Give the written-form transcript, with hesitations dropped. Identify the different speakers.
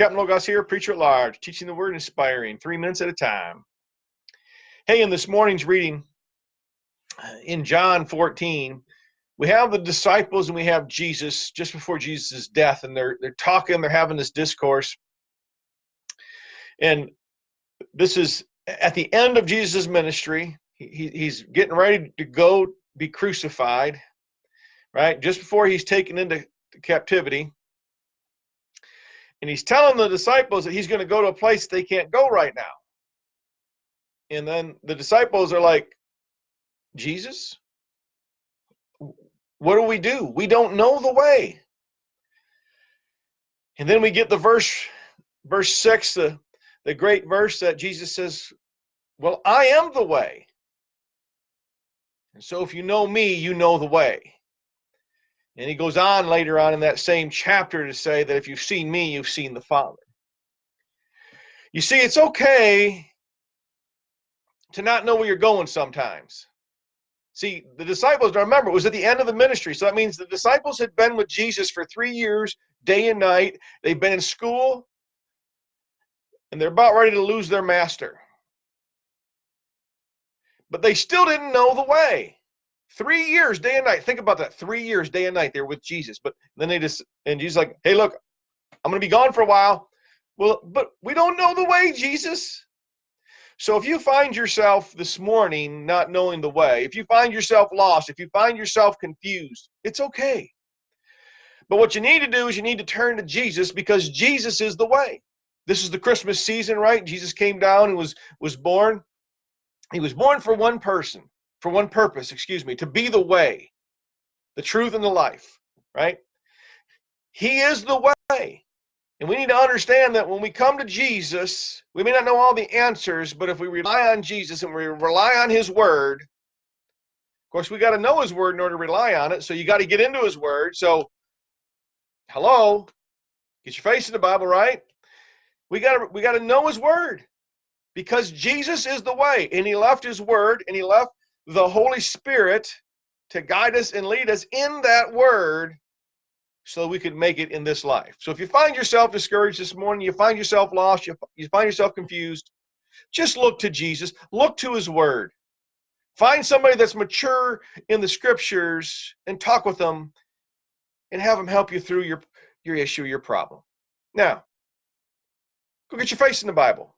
Speaker 1: Captain Logos here, preacher at large, teaching the word, inspiring, 3 minutes at a time. Hey, in this morning's reading in John 14, we have the disciples and we have Jesus just before Jesus' death, and they're talking, they're having this discourse. And this is at the end of Jesus' ministry. He's getting ready to go be crucified, right? Just before he's taken into captivity. And he's telling the disciples that he's going to go to a place they can't go right now. And then the disciples are like, Jesus, what do? We don't know the way. And then we get the verse 6, the great verse that Jesus says, well, I am the way. And so if you know me, you know the way. And he goes on later on in that same chapter to say that if you've seen me, you've seen the Father. You see, it's okay to not know where you're going sometimes. See, the disciples, remember, it was at the end of the ministry. So that means the disciples had been with Jesus for 3 years, day and night. They've been in school, and they're about ready to lose their master. But they still didn't know the way. 3 years, day and night. Think about that. 3 years, day and night, they're with Jesus. But then and Jesus is like, hey, look, I'm going to be gone for a while. Well, but we don't know the way, Jesus. So if you find yourself this morning not knowing the way, if you find yourself lost, if you find yourself confused, it's okay. But what you need to do is you need to turn to Jesus, because Jesus is the way. This is the Christmas season, right? Jesus came down and was born. He was born for one purpose, to be the way, the truth, and the life, right? He is the way. And we need to understand that when we come to Jesus, we may not know all the answers, but if we rely on Jesus and we rely on his word, of course, we got to know his word in order to rely on it. So you got to get into his word. So, hello, get your face in the Bible, right? We got to know his word, because Jesus is the way, and he left his word, and he left the Holy Spirit to guide us and lead us in that word, so we could make it in this life. So if you find yourself discouraged this morning, you find yourself lost, you find yourself confused, just look to Jesus, look to his word. Find somebody that's mature in the scriptures and talk with them and have them help you through your issue, your problem. Now, go get your face in the Bible.